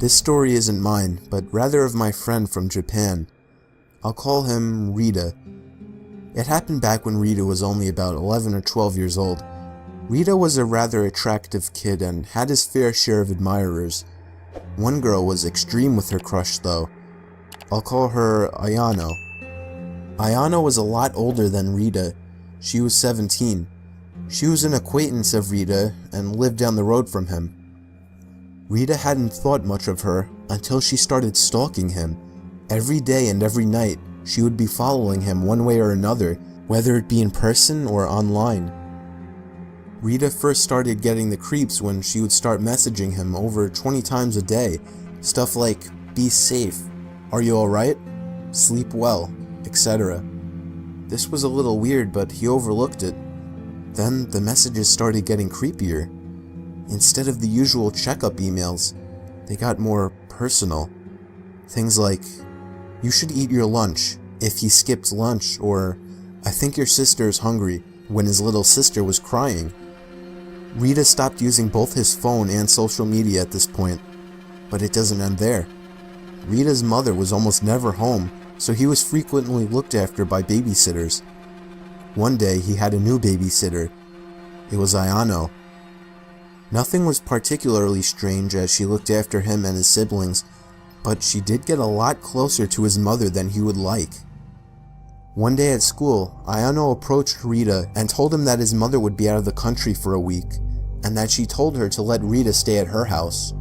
This story isn't mine, but rather of my friend from Japan. I'll call him Rita. It happened back when Rita was only about 11 or 12 years old. Rita was a rather attractive kid and had his fair share of admirers. One girl was extreme with her crush though. I'll call her Ayano. Ayano was a lot older than Rita. She was 17. She was an acquaintance of Rita and lived down the road from him. Rita hadn't thought much of her until she started stalking him. Every day and every night, she would be following him one way or another, whether it be in person or online. Rita first started getting the creeps when she would start messaging him over 20 times a day. Stuff like, "Be safe," "Are you alright?" "Sleep well," etc. This was a little weird, but he overlooked it. Then the messages started getting creepier. Instead of the usual checkup emails, they got more personal. Things like, "You should eat your lunch," if he skipped lunch, or "I think your sister is hungry," when his little sister was crying. Rita stopped using both his phone and social media at this point, but it doesn't end there. Rita's mother was almost never home, so he was frequently looked after by babysitters. One day he had a new babysitter. It was Ayano. Nothing was particularly strange as she looked after him and his siblings, but she did get a lot closer to his mother than he would like. One day at school, Ayano approached Rita and told him that his mother would be out of the country for a week, and that she told her to let Rita stay at her house.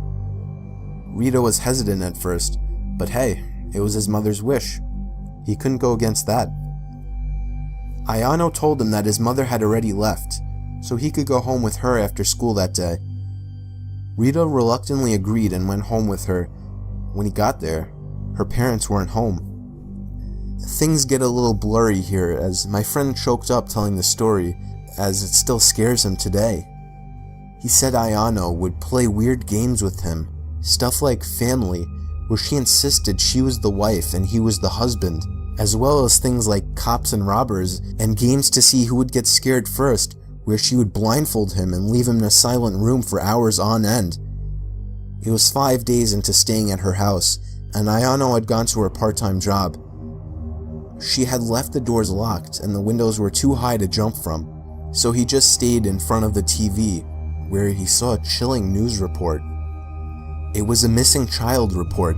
Rita was hesitant at first, but hey, it was his mother's wish. He couldn't go against that. Ayano told him that his mother had already left, so he could go home with her after school that day. Rita reluctantly agreed and went home with her. When he got there, her parents weren't home. Things get a little blurry here as my friend choked up telling the story, as it still scares him today. He said Ayano would play weird games with him, stuff like Family, where she insisted she was the wife and he was the husband, as well as things like Cops and Robbers, and games to see who would get scared first, where she would blindfold him and leave him in a silent room for hours on end. It was 5 days into staying at her house, and Ayano had gone to her part-time job. She had left the doors locked and the windows were too high to jump from, so he just stayed in front of the TV, where he saw a chilling news report. It was a missing child report,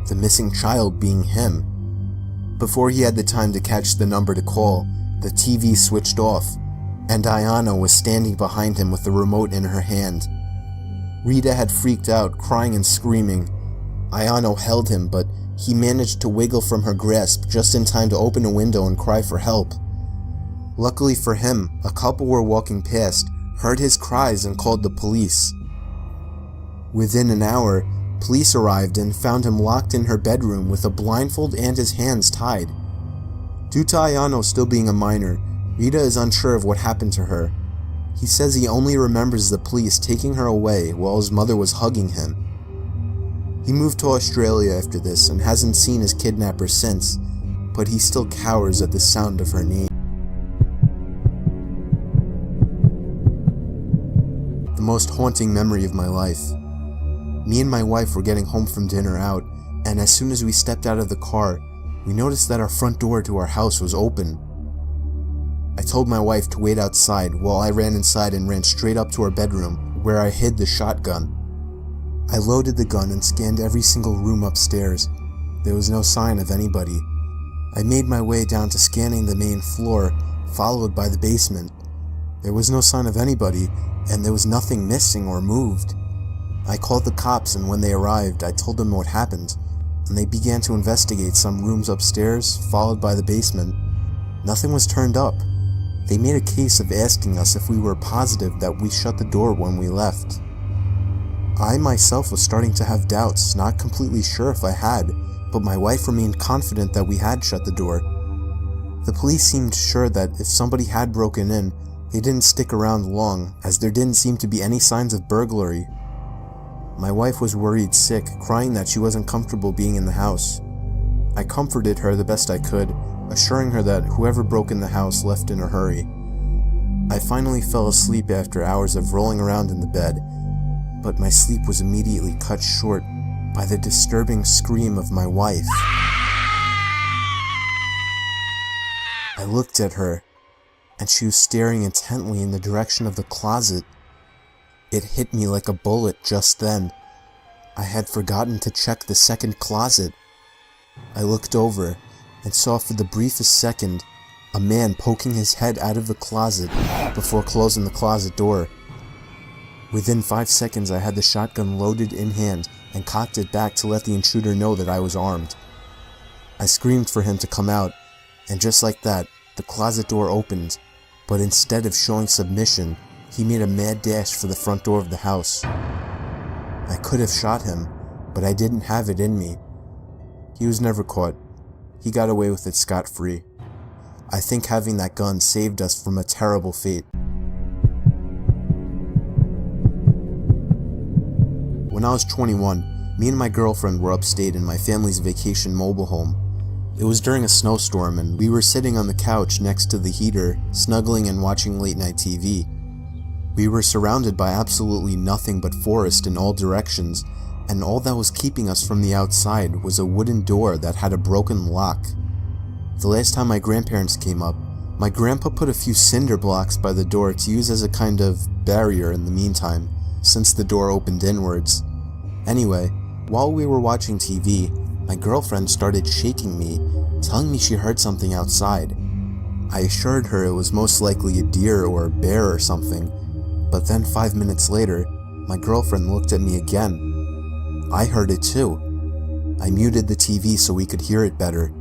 the missing child being him. Before he had the time to catch the number to call, the TV switched off, and Ayano was standing behind him with the remote in her hand. Rita had freaked out, crying and screaming. Ayano held him, but he managed to wiggle from her grasp just in time to open a window and cry for help. Luckily for him, a couple were walking past, heard his cries and called the police. Within an hour, police arrived and found him locked in her bedroom with a blindfold and his hands tied. Due to Ayano still being a minor, Rita is unsure of what happened to her. He says he only remembers the police taking her away while his mother was hugging him. He moved to Australia after this and hasn't seen his kidnapper since, but he still cowers at the sound of her name. The most haunting memory of my life. Me and my wife were getting home from dinner out, and as soon as we stepped out of the car, we noticed that our front door to our house was open. I told my wife to wait outside while I ran inside and ran straight up to our bedroom, where I hid the shotgun. I loaded the gun and scanned every single room upstairs. There was no sign of anybody. I made my way down to scanning the main floor, followed by the basement. There was no sign of anybody, and there was nothing missing or moved. I called the cops, and when they arrived, I told them what happened, and they began to investigate some rooms upstairs, followed by the basement. Nothing was turned up. They made a case of asking us if we were positive that we shut the door when we left. I myself was starting to have doubts, not completely sure if I had, but my wife remained confident that we had shut the door. The police seemed sure that if somebody had broken in, they didn't stick around long, as there didn't seem to be any signs of burglary. My wife was worried sick, crying that she wasn't comfortable being in the house. I comforted her the best I could, assuring her that whoever broke in the house left in a hurry. I finally fell asleep after hours of rolling around in the bed, but my sleep was immediately cut short by the disturbing scream of my wife. I looked at her, and she was staring intently in the direction of the closet. It hit me like a bullet just then. I had forgotten to check the second closet. I looked over and saw for the briefest second a man poking his head out of the closet before closing the closet door. Within 5 seconds I had the shotgun loaded in hand and cocked it back to let the intruder know that I was armed. I screamed for him to come out, and just like that, the closet door opened, but instead of showing submission, he made a mad dash for the front door of the house. I could have shot him, but I didn't have it in me. He was never caught. He got away with it scot-free. I think having that gun saved us from a terrible fate. When I was 21, me and my girlfriend were upstate in my family's vacation mobile home. It was during a snowstorm and we were sitting on the couch next to the heater, snuggling and watching late-night TV. We were surrounded by absolutely nothing but forest in all directions, and all that was keeping us from the outside was a wooden door that had a broken lock. The last time my grandparents came up, my grandpa put a few cinder blocks by the door to use as a kind of barrier in the meantime, since the door opened inwards. Anyway, while we were watching TV, my girlfriend started shaking me, telling me she heard something outside. I assured her it was most likely a deer or a bear or something, but then 5 minutes later, my girlfriend looked at me again. I heard it too. I muted the TV so we could hear it better.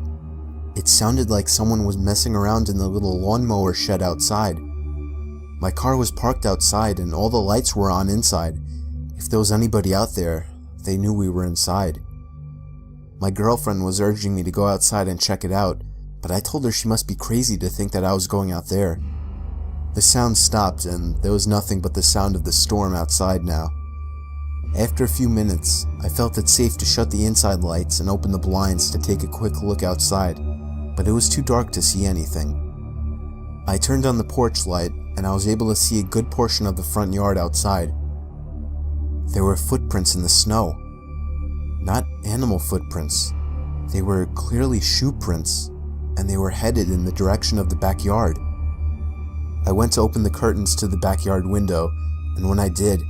It sounded like someone was messing around in the little lawnmower shed outside. My car was parked outside and all the lights were on inside. If there was anybody out there, they knew we were inside. My girlfriend was urging me to go outside and check it out, but I told her she must be crazy to think that I was going out there. The sound stopped and there was nothing but the sound of the storm outside now. After a few minutes, I felt it safe to shut the inside lights and open the blinds to take a quick look outside, but it was too dark to see anything. I turned on the porch light and I was able to see a good portion of the front yard outside. There were footprints in the snow. Not animal footprints. They were clearly shoe prints, and they were headed in the direction of the backyard. I went to open the curtains to the backyard window, and when I did,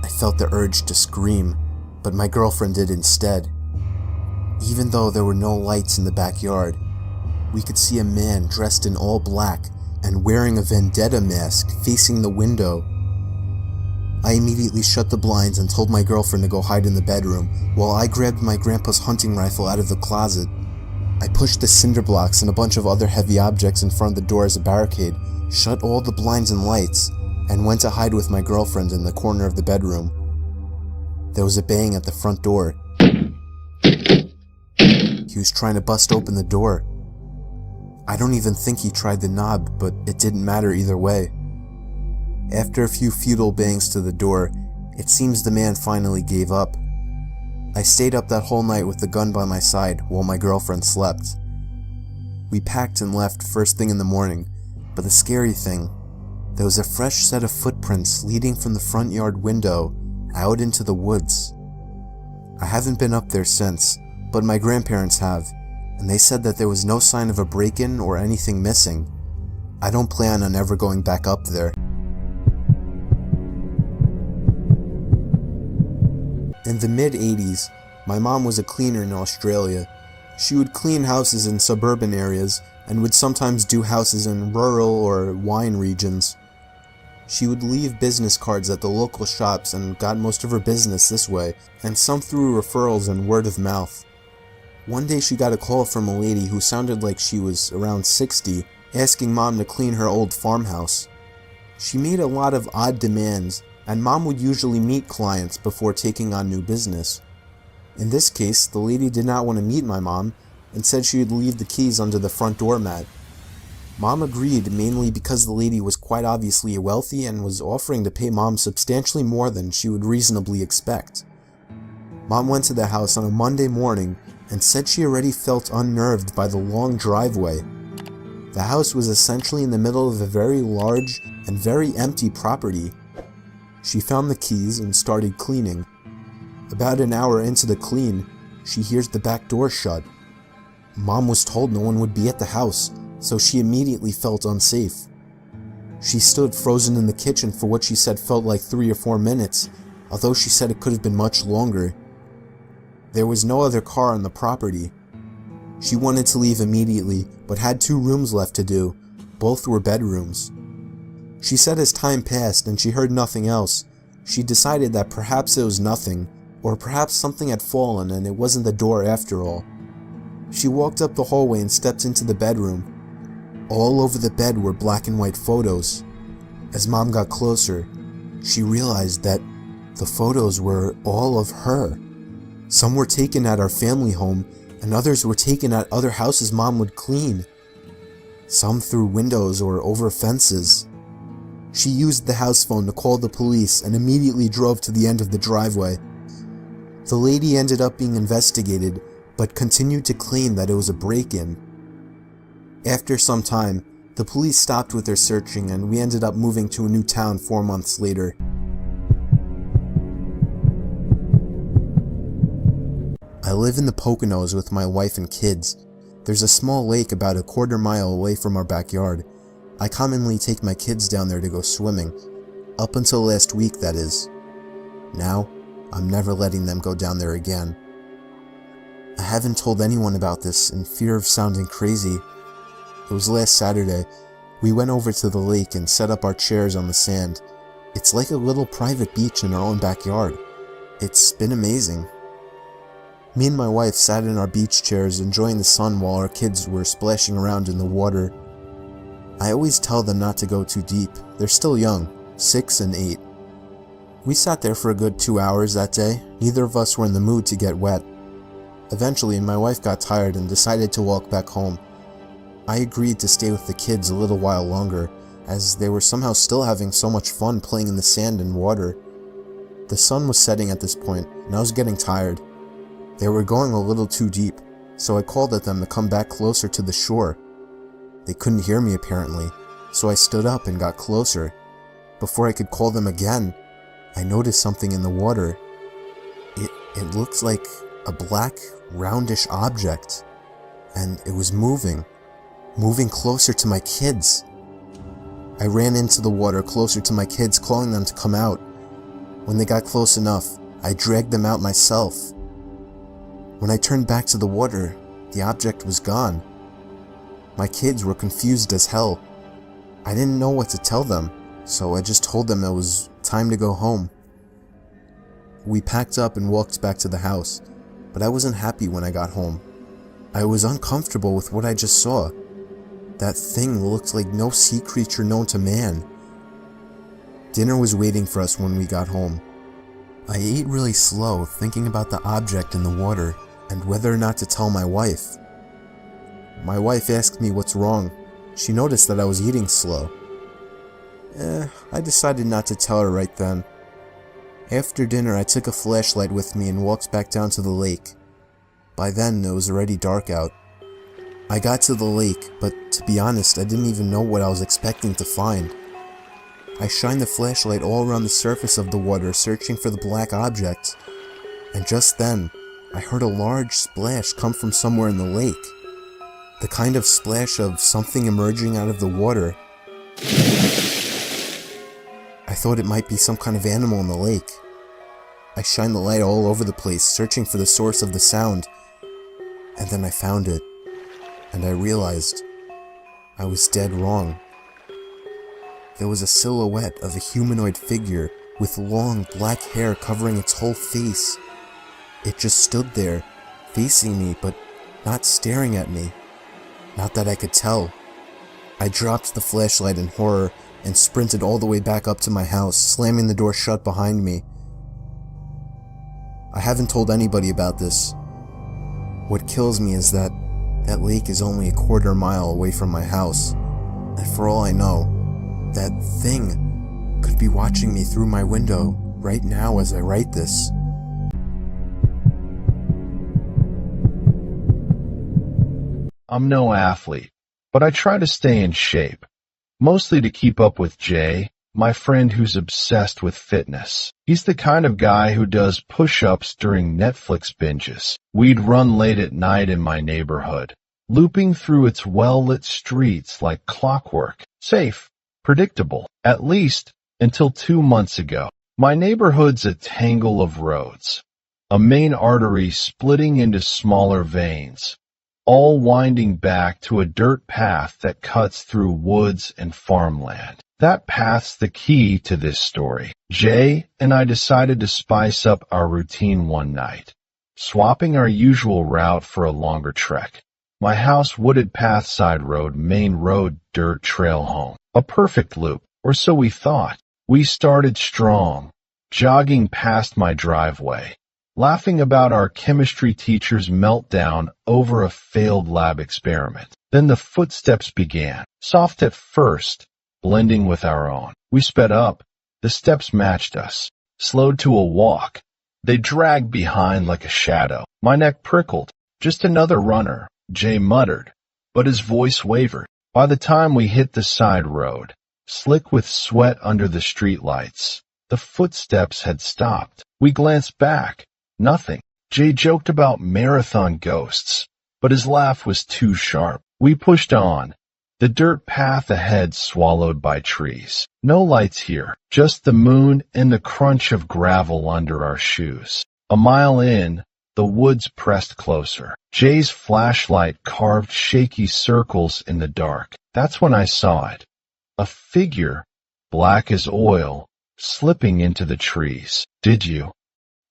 I felt the urge to scream, but my girlfriend did instead. Even though there were no lights in the backyard, we could see a man dressed in all black and wearing a vendetta mask facing the window. I immediately shut the blinds and told my girlfriend to go hide in the bedroom, while I grabbed my grandpa's hunting rifle out of the closet. I pushed the cinder blocks and a bunch of other heavy objects in front of the door as a barricade, shut all the blinds and lights, and went to hide with my girlfriend in the corner of the bedroom. There was a bang at the front door. He was trying to bust open the door. I don't even think he tried the knob, but it didn't matter either way. After a few futile bangs to the door, it seems the man finally gave up. I stayed up that whole night with the gun by my side while my girlfriend slept. We packed and left first thing in the morning, but the scary thing, there was a fresh set of footprints leading from the front yard window out into the woods. I haven't been up there since, but my grandparents have, and they said that there was no sign of a break-in or anything missing. I don't plan on ever going back up there. In the mid-80s, my mom was a cleaner in Australia. She would clean houses in suburban areas and would sometimes do houses in rural or wine regions. She would leave business cards at the local shops and got most of her business this way, and some through referrals and word of mouth. One day she got a call from a lady who sounded like she was around 60, asking Mom to clean her old farmhouse. She made a lot of odd demands, and Mom would usually meet clients before taking on new business. In this case, the lady did not want to meet my mom and said she would leave the keys under the front doormat. Mom agreed, mainly because the lady was quite obviously wealthy and was offering to pay Mom substantially more than she would reasonably expect. Mom went to the house on a Monday morning and said she already felt unnerved by the long driveway. The house was essentially in the middle of a very large and very empty property. She found the keys and started cleaning. About an hour into the clean, she hears the back door shut. Mom was told no one would be at the house, so she immediately felt unsafe. She stood frozen in the kitchen for what she said felt like 3 or 4 minutes, although she said it could have been much longer. There was no other car on the property. She wanted to leave immediately, but had 2 rooms left to do. Both were bedrooms. She said as time passed and she heard nothing else, she decided that perhaps it was nothing, or perhaps something had fallen and it wasn't the door after all. She walked up the hallway and stepped into the bedroom. All over the bed were black and white photos. As Mom got closer, she realized that the photos were all of her. Some were taken at our family home, and others were taken at other houses Mom would clean. Some through windows or over fences. She used the house phone to call the police and immediately drove to the end of the driveway. The lady ended up being investigated, but continued to claim that it was a break-in. After some time, the police stopped with their searching and we ended up moving to a new town 4 months later. I live in the Poconos with my wife and kids. There's a small lake about a 1/4 mile away from our backyard. I commonly take my kids down there to go swimming. Up until last week, that is. Now, I'm never letting them go down there again. I haven't told anyone about this in fear of sounding crazy. It was last Saturday. We went over to the lake and set up our chairs on the sand. It's like a little private beach in our own backyard. It's been amazing. Me and my wife sat in our beach chairs enjoying the sun while our kids were splashing around in the water. I always tell them not to go too deep. They're still young, 6 and 8. We sat there for a good 2 hours that day. Neither of us were in the mood to get wet. Eventually, my wife got tired and decided to walk back home. I agreed to stay with the kids a little while longer, as they were somehow still having so much fun playing in the sand and water. The sun was setting at this point, and I was getting tired. They were going a little too deep, so I called at them to come back closer to the shore. They couldn't hear me apparently, so I stood up and got closer. Before I could call them again, I noticed something in the water. It looked like a black, roundish object, and it was moving closer to my kids. I ran into the water closer to my kids, calling them to come out. When they got close enough, I dragged them out myself. When I turned back to the water, the object was gone. My kids were confused as hell. I didn't know what to tell them, so I just told them it was time to go home. We packed up and walked back to the house, but I wasn't happy when I got home. I was uncomfortable with what I just saw. That thing looked like no sea creature known to man. Dinner was waiting for us when we got home. I ate really slow, thinking about the object in the water and whether or not to tell my wife. My wife asked me what's wrong. She noticed that I was eating slow. I decided not to tell her right then. After dinner, I took a flashlight with me and walked back down to the lake. By then, it was already dark out. I got to the lake, but to be honest, I didn't even know what I was expecting to find. I shined the flashlight all around the surface of the water, searching for the black object, and just then, I heard a large splash come from somewhere in the lake. The kind of splash of something emerging out of the water. I thought it might be some kind of animal in the lake. I shined the light all over the place, searching for the source of the sound, and then I found it, and I realized I was dead wrong. There was a silhouette of a humanoid figure with long black hair covering its whole face. It just stood there, facing me, but not staring at me. Not that I could tell. I dropped the flashlight in horror and sprinted all the way back up to my house, slamming the door shut behind me. I haven't told anybody about this. What kills me is that lake is only a 1/4 mile away from my house, and for all I know, that thing could be watching me through my window right now as I write this. I'm no athlete, but I try to stay in shape, mostly to keep up with Jay, my friend who's obsessed with fitness. He's the kind of guy who does push-ups during Netflix binges. We'd run late at night in my neighborhood, looping through its well-lit streets like clockwork. Safe, predictable, at least until 2 months ago. My neighborhood's a tangle of roads, a main artery splitting into smaller veins, all winding back to a dirt path that cuts through woods and farmland. That path's the key to this story. Jay and I decided to spice up our routine one night, swapping our usual route for a longer trek. My house, wooded path, side road, main road, dirt trail home. A perfect loop, or so we thought. We started strong, jogging past my driveway, laughing about our chemistry teacher's meltdown over a failed lab experiment. Then the footsteps began, soft at first, blending with our own. We sped up. The steps matched us, slowed to a walk. They dragged behind like a shadow. My neck prickled. Just another runner, Jay muttered, but his voice wavered. By the time we hit the side road, slick with sweat under the streetlights, the footsteps had stopped. We glanced back. Nothing. Jay joked about marathon ghosts, but his laugh was too sharp. We pushed on. The dirt path ahead swallowed by trees. No lights here, just the moon and the crunch of gravel under our shoes. A mile in, the woods pressed closer. Jay's flashlight carved shaky circles in the dark. That's when I saw it. A figure, black as oil, slipping into the trees. Did you?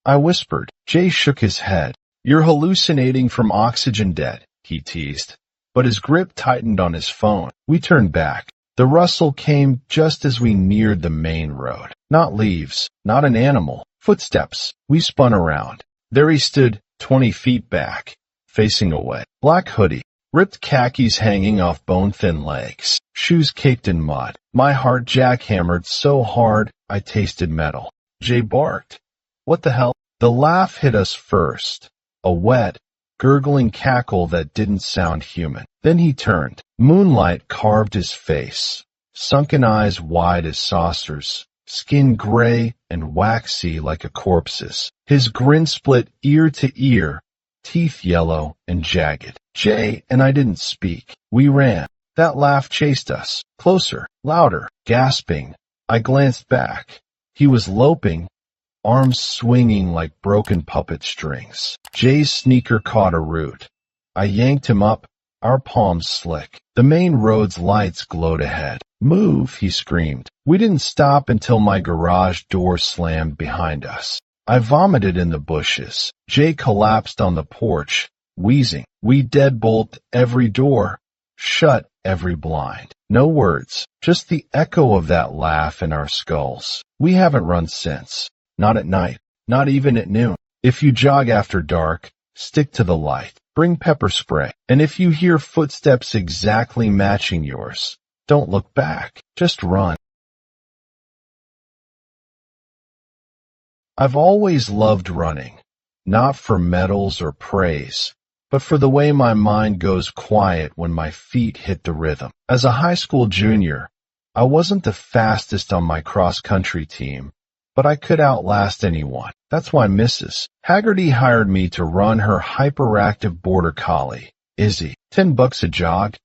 I whispered. Jay shook his head. You're hallucinating from oxygen debt, he teased. But his grip tightened on his phone. We turned back. The rustle came just as we neared the main road. Not leaves, not an animal. Footsteps. We spun around. There he stood, 20 feet back, facing away. Black hoodie, ripped khakis hanging off bone-thin legs, shoes caked in mud. My heart jackhammered so hard I tasted metal. Jay barked. What the hell? The laugh hit us first. A wet, gurgling cackle that didn't sound human. Then he turned. Moonlight carved his face, sunken eyes wide as saucers, skin gray and waxy like a corpse's. His grin split ear to ear, teeth yellow and jagged. Jay and I didn't speak. We ran. That laugh chased us. Closer, louder, gasping. I glanced back. He was loping, arms swinging like broken puppet strings. Jay's sneaker caught a root. I yanked him up, our palms slick. The main road's lights glowed ahead. Move, he screamed. We didn't stop until my garage door slammed behind us. I vomited in the bushes. Jay collapsed on the porch, wheezing. We deadbolt every door, shut every blind. No words, just the echo of that laugh in our skulls. We haven't run since. Not at night, not even at noon. If you jog after dark, stick to the light. Bring pepper spray. And if you hear footsteps exactly matching yours, don't look back. Just run. I've always loved running, not for medals or praise, but for the way my mind goes quiet when my feet hit the rhythm. As a high school junior, I wasn't the fastest on my cross-country team, but I could outlast anyone. That's why Mrs. Haggerty hired me to run her hyperactive border collie, Izzy. $10 a jog.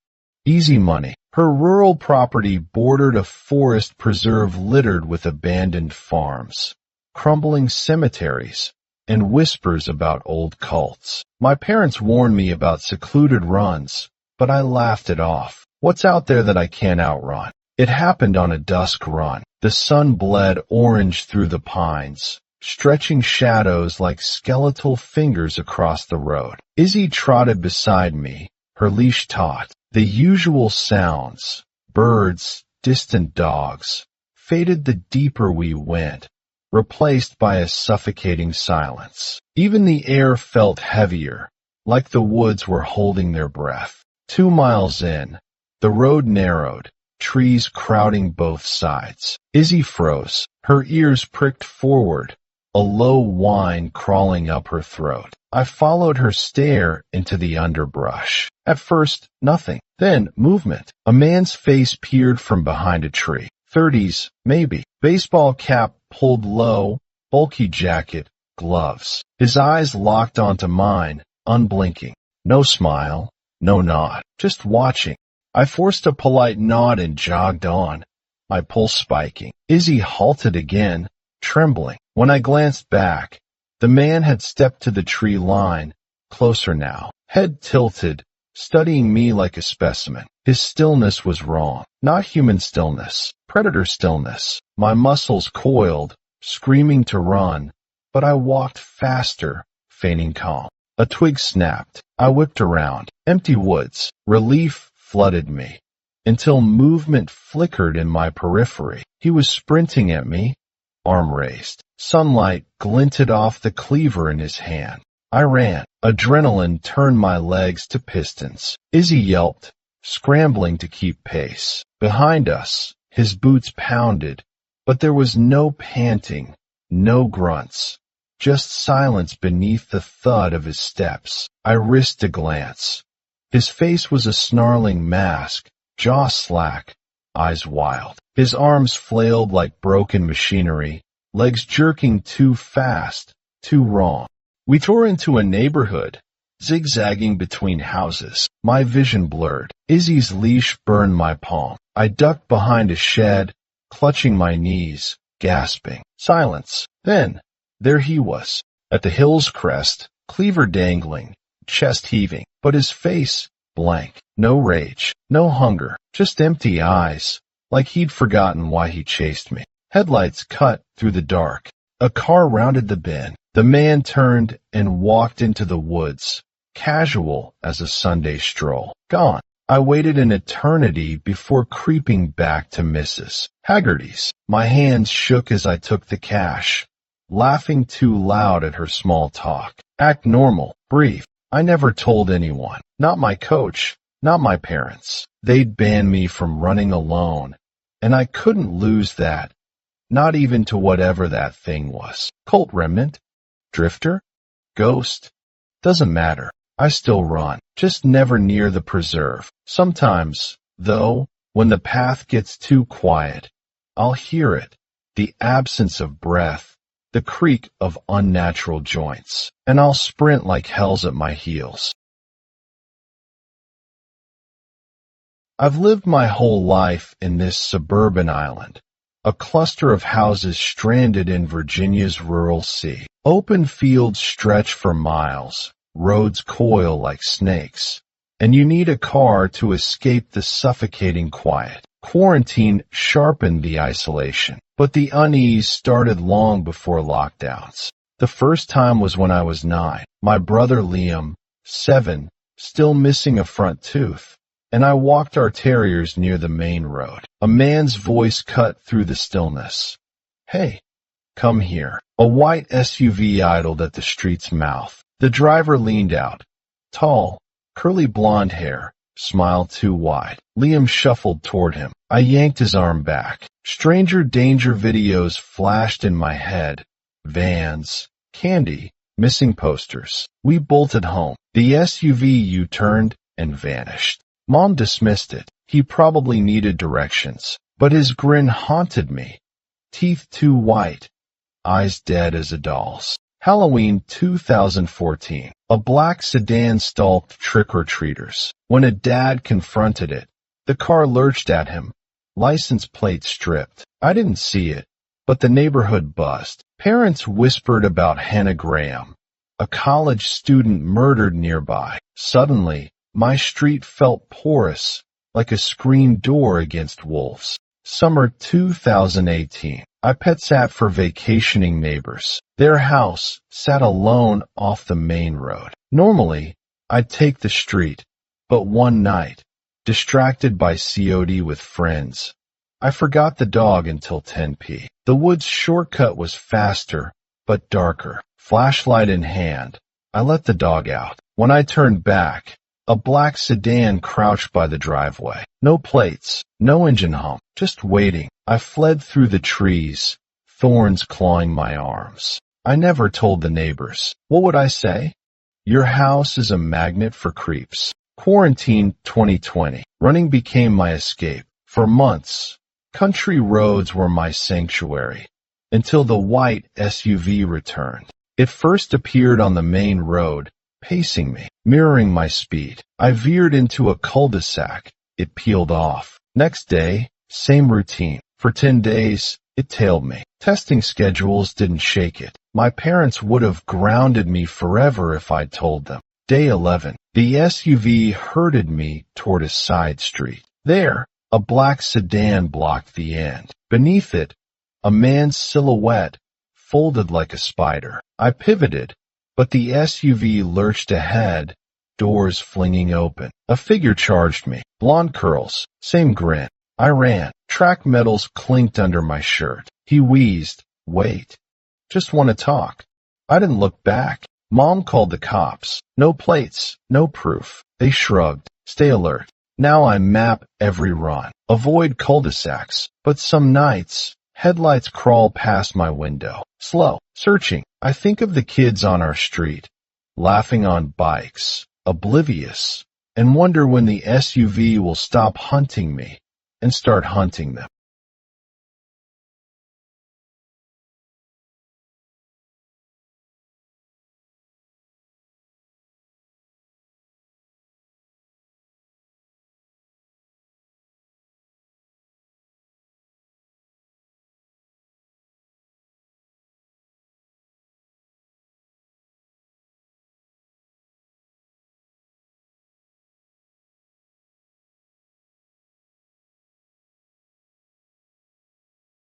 Easy money. Her rural property bordered a forest preserve littered with abandoned farms, crumbling cemeteries, and whispers about old cults. My parents warned me about secluded runs, but I laughed it off. What's out there that I can't outrun? It happened on a dusk run. The sun bled orange through the pines, stretching shadows like skeletal fingers across the road. Izzy trotted beside me, her leash taut. The usual sounds, birds, distant dogs, faded the deeper we went, replaced by a suffocating silence. Even the air felt heavier, like the woods were holding their breath. 2 miles in, the road narrowed, trees crowding both sides. Izzy froze, her ears pricked forward, a low whine crawling up her throat. I followed her stare into the underbrush. At first, nothing. Then, movement. A man's face peered from behind a tree. 30s, maybe. Baseball cap pulled low, bulky jacket, gloves. His eyes locked onto mine, unblinking. No smile, no nod, just watching. I forced a polite nod and jogged on, my pulse spiking. Izzy halted again, trembling. When I glanced back, the man had stepped to the tree line, closer now, head tilted, studying me like a specimen. His stillness was wrong. Not human stillness, predator stillness. My muscles coiled, screaming to run, but I walked faster, feigning calm. A twig snapped. I whipped around. Empty woods. Relief flooded me, until movement flickered in my periphery. He was sprinting at me, arm raised. Sunlight glinted off the cleaver in his hand. I ran. Adrenaline turned my legs to pistons. Izzy yelped, scrambling to keep pace. Behind us, his boots pounded, but there was no panting, no grunts, just silence beneath the thud of his steps. I risked a glance. His face was a snarling mask, jaw slack, eyes wild. His arms flailed like broken machinery, legs jerking too fast, too wrong. We tore into a neighborhood, zigzagging between houses. My vision blurred. Izzy's leash burned my palm. I ducked behind a shed, clutching my knees, gasping. Silence. Then, there he was, at the hill's crest, cleaver dangling, chest heaving, but his face blank. No rage, no hunger, just empty eyes, like he'd forgotten why he chased me. Headlights cut through the dark. A car rounded the bend. The man turned and walked into the woods, casual as a Sunday stroll. Gone. I waited an eternity before creeping back to Mrs. Haggerty's. My hands shook as I took the cash, laughing too loud at her small talk. Act normal, brief. I never told anyone. Not my coach, not my parents. They'd banned me from running alone, and I couldn't lose that. Not even to whatever that thing was. Cult remnant? Drifter? Ghost? Doesn't matter. I still run, just never near the preserve. Sometimes, though, when the path gets too quiet, I'll hear it, the absence of breath, the creak of unnatural joints, and I'll sprint like hell's at my heels. I've lived my whole life in this suburban island, a cluster of houses stranded in Virginia's rural sea. Open fields stretch for miles, roads coil like snakes, and you need a car to escape the suffocating quiet. Quarantine sharpened the isolation, but the unease started long before lockdowns. The first time was when I was 9. My brother Liam, 7, still missing a front tooth, and I walked our terriers near the main road. A man's voice cut through the stillness. "Hey, come here." A white SUV idled at the street's mouth. The driver leaned out. Tall, curly blonde hair, smile too wide. Liam shuffled toward him. I yanked his arm back. Stranger danger videos flashed in my head. Vans, candy, missing posters. We bolted home. The SUV U-turned and vanished. Mom dismissed it. He probably needed directions, but his grin haunted me. Teeth too white, eyes dead as a doll's. Halloween 2014. A black sedan stalked trick-or-treaters. When a dad confronted it, the car lurched at him, license plate stripped. I didn't see it, but the neighborhood buzzed. Parents whispered about Hannah Graham, a college student murdered nearby. Suddenly, my street felt porous, like a screen door against wolves. Summer 2018. I pet sat for vacationing neighbors. Their house sat alone off the main road. Normally, I'd take the street, but one night, distracted by COD with friends, I forgot the dog until 10 p. The woods shortcut was faster, but darker. Flashlight in hand, I let the dog out. When I turned back, a black sedan crouched by the driveway. No plates, no engine hum, just waiting. I fled through the trees, thorns clawing my arms. I never told the neighbors. What would I say? Your house is a magnet for creeps. Quarantine 2020. Running became my escape. For months, Country roads were my sanctuary, until the white SUV returned. It first appeared on the main road, pacing me, mirroring my speed. I veered into a cul-de-sac. It peeled off. Next day, same routine. For 10 days, it tailed me. Testing schedules didn't shake it. My parents would have grounded me forever if I'd told them. Day 11. The SUV herded me toward a side street. There, a black sedan blocked the end. Beneath it, a man's silhouette folded like a spider. I pivoted, but the SUV lurched ahead, doors flinging open. A figure charged me. Blonde curls, same grin. I ran. Track metals clinked under my shirt. He wheezed, "Wait. Just want to talk." I didn't look back. Mom called the cops. No plates, no proof. They shrugged. Stay alert. Now I map every run. Avoid cul-de-sacs. But some nights, headlights crawl past my window. Slow. Searching. I think of the kids on our street, laughing on bikes, oblivious, and wonder when the SUV will stop hunting me and start hunting them.